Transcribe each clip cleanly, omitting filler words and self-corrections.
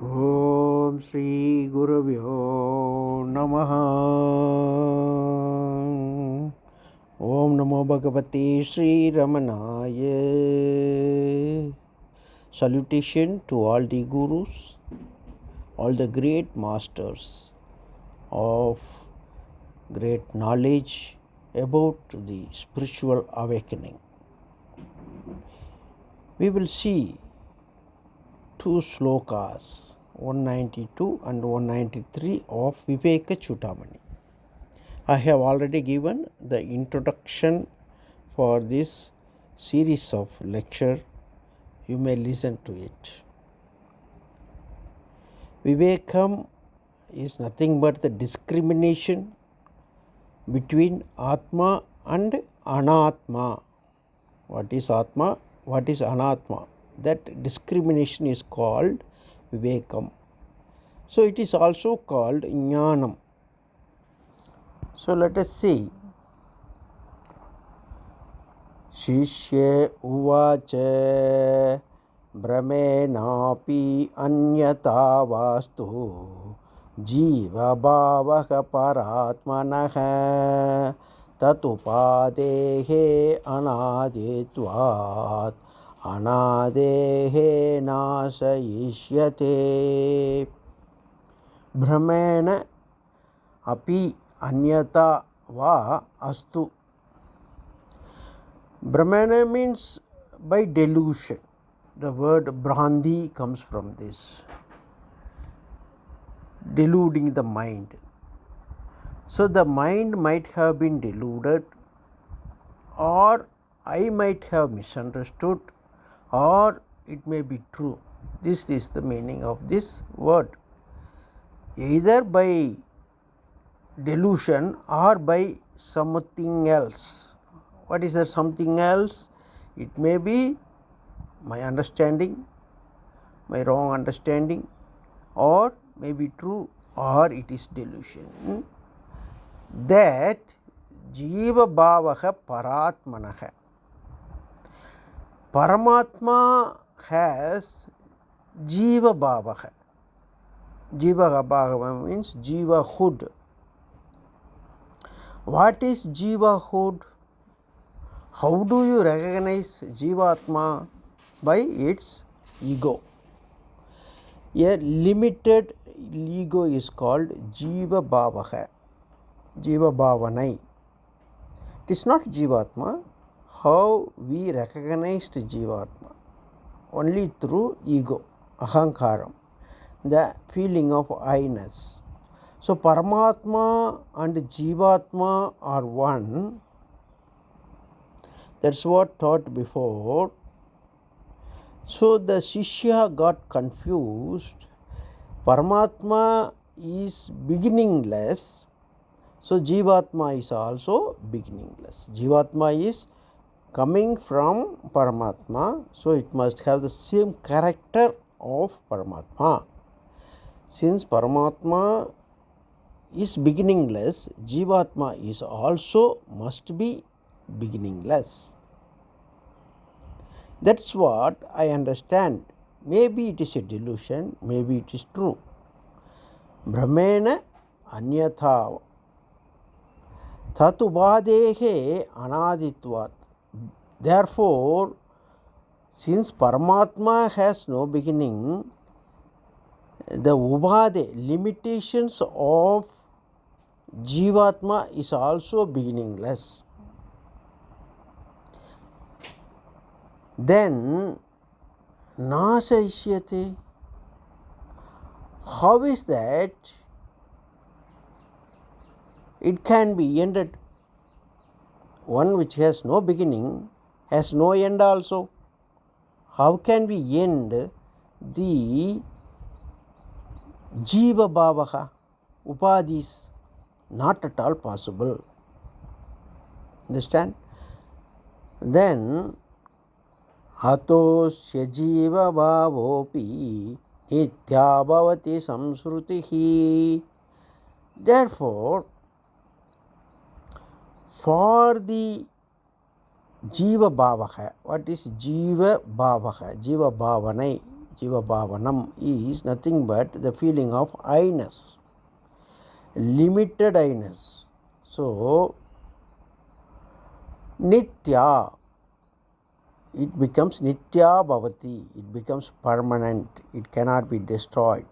Om Shri Gurubhyo Namaha. Om Namo Bhagavate Shri Ramanaya. Salutation to all the Gurus, all the great masters of great knowledge about the spiritual awakening. We will see two slokas, 192 and 193 of vivekachudamani. I have already given the introduction for this series of lecture. You may listen to it. Vivekam is nothing but the discrimination between Atma and Anatma. What is Atma? What is Anatma? That discrimination is called Vivekam. So it is also called Jnanam. So let us see. Shishye uvacha brahmenapi anyata vastu jiva bhavaka paratmanaha tatupadehe anaditvat anadehe nasayishyate brahmena api anyata va astu. Brahmana means by delusion. The word Brahandi comes from this. Deluding the mind. So the mind might have been deluded, or I might have misunderstood, or it may be true. This is the meaning of this word. Either by delusion or by something else. What is that something else? It may be my understanding, my wrong understanding, or may be true, or it is delusion. That jiva bhavaha paratmanaha. Paramatma has jiva bhavaha. Jiva bhava means jivahood. What is jivahood? How do you recognize Jivatma? By its ego. A limited ego is called Jiva Bhavaha, Jiva Bhavanai. It is not Jivatma. How we recognized Jivatma? Only through ego, ahankaram, the feeling of I-ness. So Paramatma and Jivatma are one. That's what taught before. So the Shishya got confused. Paramatma is beginningless. So Jivatma is also beginningless. Jivatma is coming from Paramatma. So it must have the same character of Paramatma. Since Paramatma is beginningless, Jivatma is also must be beginningless. That's what I understand. Maybe it is a delusion, maybe it is true. Brahmena anyatha tatubadehe anaditvat. Therefore, since Paramatma has no beginning, the ubhade, limitations of Jivatma is also beginningless. Then nasayishyate. How is that it can be ended? One which has no beginning has no end also. How can we end the jiva bhavaha, upadhis? Not at all possible. Understand? Then hatosya jiva bhavopi nitya bhavati samsrutihi. Therefore, for the jiva bhavaha, what is jiva bhavaha? Jiva bhavanai Jiva Bhavanam is nothing but the feeling of I-ness, limited I-ness. So, Nitya, it becomes Nitya Bhavati, it becomes permanent, it cannot be destroyed.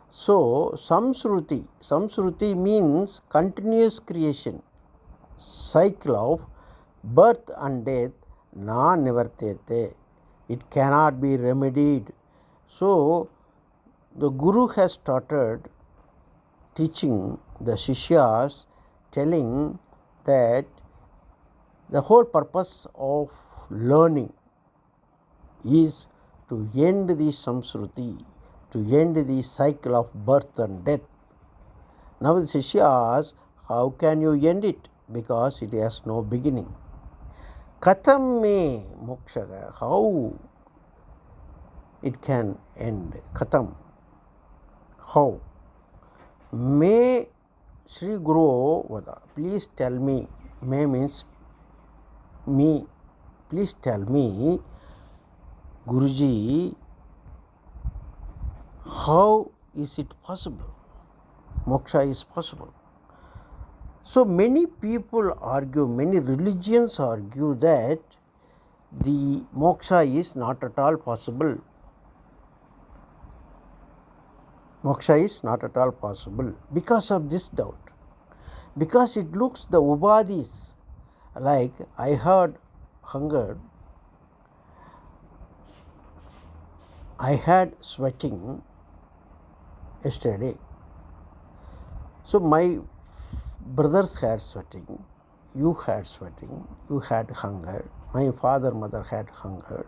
So, Samsruti means continuous creation, cycle of birth and death, na nivartete. It cannot be remedied. So, the Guru has started teaching the Shishyas, telling that the whole purpose of learning is to end the samsruti, to end the cycle of birth and death. Now the Shishya asks, how can you end it? Because it has no beginning. Katham me moksha, how it can end? Katham, how? May Sri Guru Vada, please tell me. May means me. Please tell me, Guruji, how is it possible? Moksha is possible. So many people argue, many religions argue that the moksha is not at all possible. Moksha is not at all possible because of this doubt. Because it looks the ubadis, like I had hunger, I had sweating yesterday. So my brothers had sweating, you had sweating, you had hunger, my father, mother had hunger,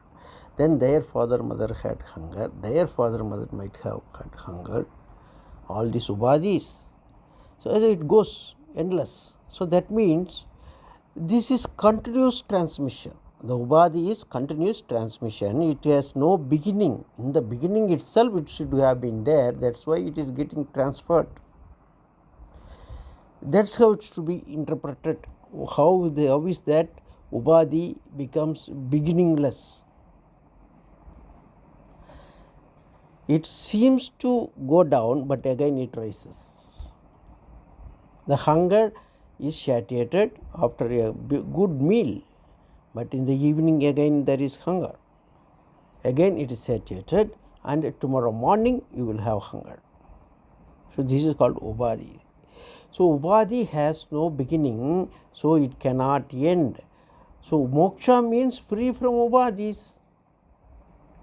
then their father, mother had hunger, their father, mother might have had hunger, all these ubadis. So as it goes endless. So that means this is continuous transmission. The ubadi is continuous transmission. It has no beginning. In the beginning itself it should have been there. That's why it is getting transferred. That's how it's to be interpreted. How is that ubadi becomes beginningless? It seems to go down, but again it rises. The hunger is satiated after a good meal, but in the evening again there is hunger. Again it is satiated, and tomorrow morning you will have hunger. So this is called ubadi. So ubadi has no beginning, so it cannot end. So moksha means free from ubadis.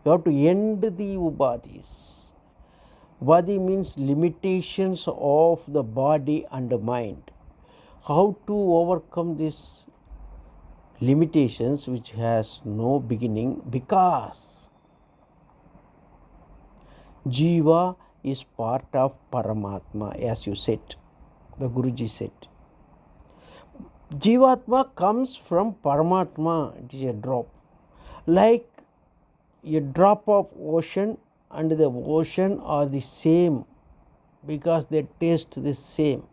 You have to end the ubadis. Ubadi means limitations of the body and the mind. How to overcome these limitations which has no beginning? Because Jiva is part of Paramatma, as you said, the Guruji said. Jivatma comes from Paramatma, it is a drop. Like a drop of ocean and the ocean are the same because they taste the same.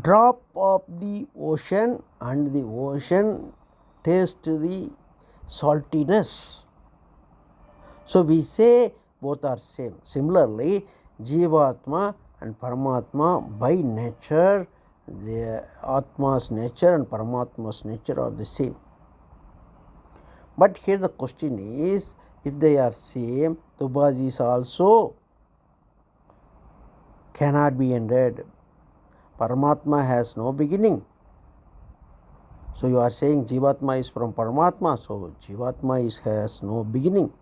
Drop of the ocean and the ocean taste the saltiness. So we say both are same. Similarly, Jivatma and Paramatma by nature, the Atma's nature and Paramatma's nature are the same. But here the question is, if they are same, the ubadis also cannot be ended. Paramatma has no beginning. So you are saying Jivatma is from Paramatma, so Jivatma has no beginning.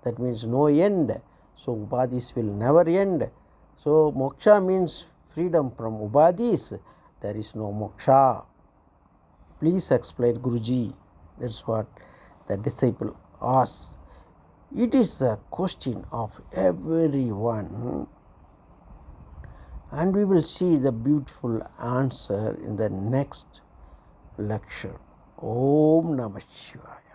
That means no end. So ubadis will never end. So moksha means freedom from ubadis. There is no moksha. Please explain, Guruji. That's what the disciple asks. It is the question of everyone, and we will see the beautiful answer in the next lecture. Om Namah Shivaya.